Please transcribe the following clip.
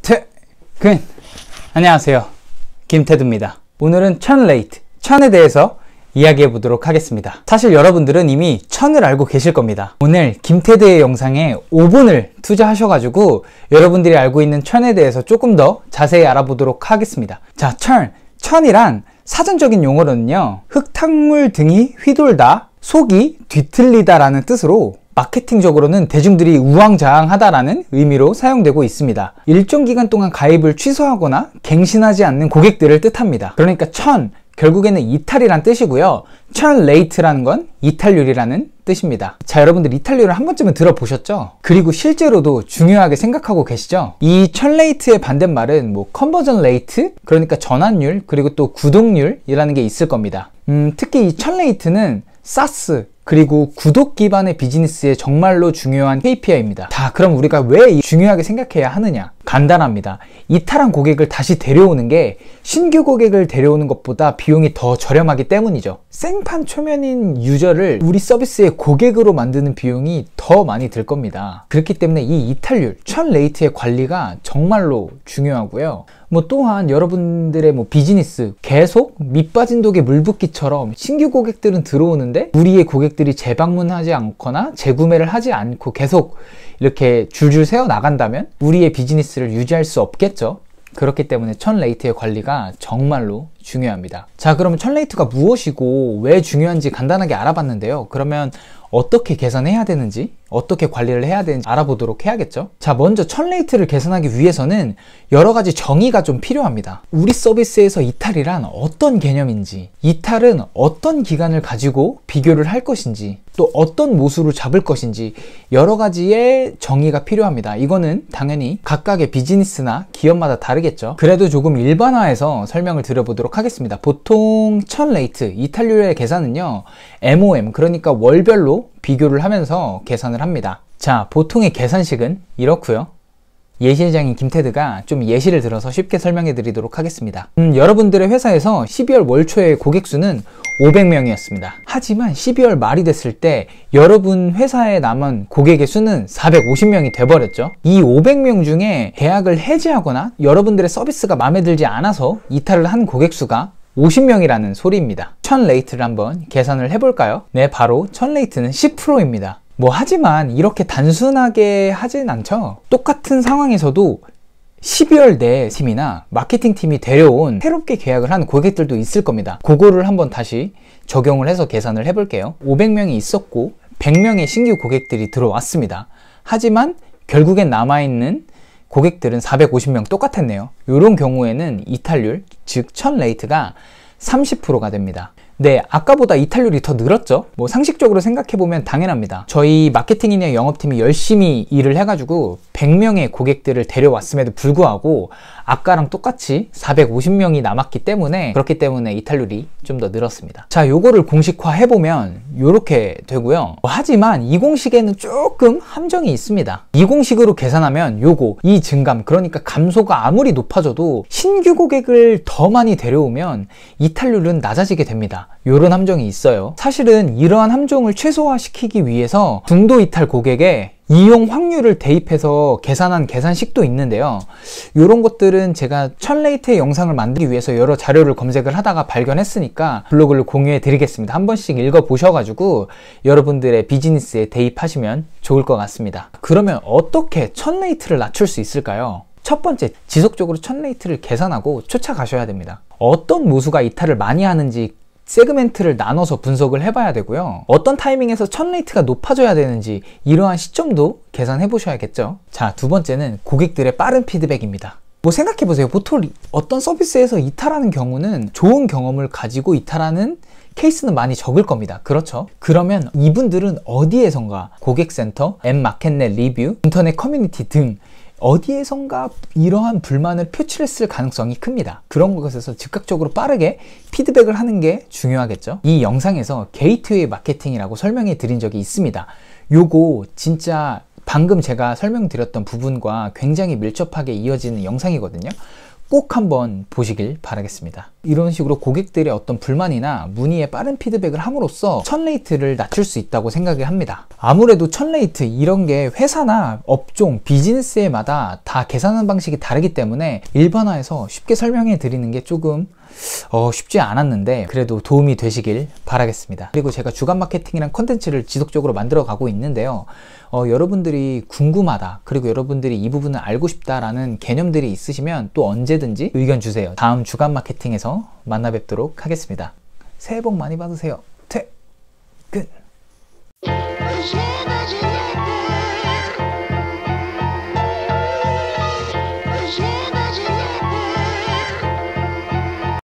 퇴근! 안녕하세요, 김태두입니다. 오늘은 천 레이트, 천에 대해서 이야기해 보도록 하겠습니다. 사실 여러분들은 이미 천을 알고 계실 겁니다. 오늘 김태두의 영상에 5분을 투자하셔가지고 여러분들이 알고 있는 천에 대해서 조금 더 자세히 알아보도록 하겠습니다. 자, 천이란 사전적인 용어로는요, 흙탕물 등이 휘돌다, 속이 뒤틀리다 라는 뜻으로 마케팅적으로는 대중들이 우왕좌왕하다라는 의미로 사용되고 있습니다. 일정 기간 동안 가입을 취소하거나 갱신하지 않는 고객들을 뜻합니다. 그러니까 결국에는 이탈이란 뜻이고요. 천 레이트라는 건 이탈률이라는 뜻입니다. 자, 여러분들 이탈률을 한 번쯤은 들어보셨죠? 그리고 실제로도 중요하게 생각하고 계시죠? 이 천 레이트의 반대말은 컨버전 레이트, 그러니까 전환율, 그리고 또 구독률이라는 게 있을 겁니다. 특히 이 천 레이트는 사스, 그리고 구독 기반의 비즈니스에 정말로 중요한 KPI입니다. 자, 그럼 우리가 왜 중요하게 생각해야 하느냐? 간단합니다. 이탈한 고객을 다시 데려오는 게 신규 고객을 데려오는 것보다 비용이 더 저렴하기 때문이죠. 생판 초면인 유저를 우리 서비스의 고객으로 만드는 비용이 더 많이 들 겁니다. 그렇기 때문에 이 이탈률, 천 레이트의 관리가 정말로 중요하고요. 또한 여러분들의 비즈니스 계속 밑빠진 독에 물 붓기처럼 신규 고객들은 들어오는데 우리의 고객들이 재방문하지 않거나 재구매를 하지 않고 계속 이렇게 줄줄 세워 나간다면 우리의 비즈니스를 유지할 수 없겠죠. 그렇기 때문에 천 레이트의 관리가 정말로 중요합니다. 자, 그러면 천 레이트가 무엇이고 왜 중요한지 간단하게 알아봤는데요. 그러면 어떻게 계산해야 되는지, 어떻게 관리를 해야 되는지 알아보도록 해야겠죠. 자, 먼저 천 레이트를 계산하기 위해서는 여러 가지 정의가 좀 필요합니다. 우리 서비스에서 이탈이란 어떤 개념인지, 이탈은 어떤 기간을 가지고 비교를 할 것인지, 또 어떤 모수로 잡을 것인지 여러 가지의 정의가 필요합니다. 이거는 당연히 각각의 비즈니스나 기업마다 다르겠죠. 그래도 조금 일반화해서 설명을 드려보도록 하겠습니다. 보통 천 레이트, 이탈률의 계산은요, MOM, 그러니까 월별로 비교를 하면서 계산을 합니다. 자, 보통의 계산식은 이렇고요. 예시회장인 김태드가 좀 예시를 들어서 쉽게 설명해 드리도록 하겠습니다. 여러분들의 회사에서 12월 월초의 고객수는 500명이었습니다. 하지만 12월 말이 됐을 때 여러분 회사에 남은 고객의 수는 450명이 돼버렸죠. 이 500명 중에 계약을 해지하거나 여러분들의 서비스가 마음에 들지 않아서 이탈을 한 고객 수가 50명이라는 소리입니다. 천 레이트를 한번 계산을 해볼까요? 네, 바로 천 레이트는 10%입니다. 하지만 이렇게 단순하게 하진 않죠. 똑같은 상황에서도 12월 내 팀이나 마케팅 팀이 데려온 새롭게 계약을 한 고객들도 있을 겁니다. 그거를 한번 다시 적용을 해서 계산을 해볼게요. 500명이 있었고 100명의 신규 고객들이 들어왔습니다. 하지만 결국엔 남아있는 고객들은 450명 똑같았네요. 이런 경우에는 이탈률, 즉 천 레이트가 30%가 됩니다. 네, 아까보다 이탈률이 더 늘었죠? 상식적으로 생각해보면 당연합니다. 저희 마케팅이나 영업팀이 열심히 일을 해가지고 100명의 고객들을 데려왔음에도 불구하고 아까랑 똑같이 450명이 남았기 때문에, 그렇기 때문에 이탈률이 좀 더 늘었습니다. 자, 요거를 공식화 해보면 요렇게 되고요. 하지만 이 공식에는 조금 함정이 있습니다. 이 공식으로 계산하면 이 증감, 그러니까 감소가 아무리 높아져도 신규 고객을 더 많이 데려오면 이탈률은 낮아지게 됩니다. 요런 함정이 있어요. 사실은 이러한 함정을 최소화시키기 위해서 중도 이탈 고객의 이용 확률을 대입해서 계산한 계산식도 있는데요. 이런 것들은 제가 천 레이트의 영상을 만들기 위해서 여러 자료를 검색을 하다가 발견했으니까 블로그를 공유해 드리겠습니다. 한 번씩 읽어 보셔가지고 여러분들의 비즈니스에 대입하시면 좋을 것 같습니다. 그러면 어떻게 천 레이트를 낮출 수 있을까요? 첫 번째, 지속적으로 천 레이트를 계산하고 쫓아가셔야 됩니다. 어떤 모수가 이탈을 많이 하는지 세그멘트를 나눠서 분석을 해봐야 되고요. 어떤 타이밍에서 천 레이트가 높아져야 되는지 이러한 시점도 계산해 보셔야겠죠. 자, 두 번째는 고객들의 빠른 피드백입니다. 생각해보세요. 보통 어떤 서비스에서 이탈하는 경우는 좋은 경험을 가지고 이탈하는 케이스는 많이 적을 겁니다. 그렇죠? 그러면 이분들은 어디에선가 고객센터, 앱마켓넷 리뷰, 인터넷 커뮤니티 등 어디에선가 이러한 불만을 표출했을 가능성이 큽니다. 그런 것에서 즉각적으로 빠르게 피드백을 하는 게 중요하겠죠. 이 영상에서 게이트웨이 마케팅이라고 설명해 드린 적이 있습니다. 요거 진짜 방금 제가 설명드렸던 부분과 굉장히 밀접하게 이어지는 영상이거든요. 꼭 한번 보시길 바라겠습니다. 이런 식으로 고객들의 어떤 불만이나 문의에 빠른 피드백을 함으로써 천 레이트를 낮출 수 있다고 생각을 합니다. 아무래도 천 레이트 이런 게 회사나 업종, 비즈니스에마다 다 계산하는 방식이 다르기 때문에 일반화해서 쉽게 설명해 드리는 게 조금 쉽지 않았는데 그래도 도움이 되시길 바라겠습니다. 그리고 제가 주간 마케팅이란 컨텐츠를 지속적으로 만들어 가고 있는데요. 여러분들이 궁금하다, 그리고 여러분들이 이 부분을 알고 싶다라는 개념들이 있으시면 또 언제든지 의견 주세요. 다음 주간 마케팅에서 만나 뵙도록 하겠습니다. 새해 복 많이 받으세요. 퇴근!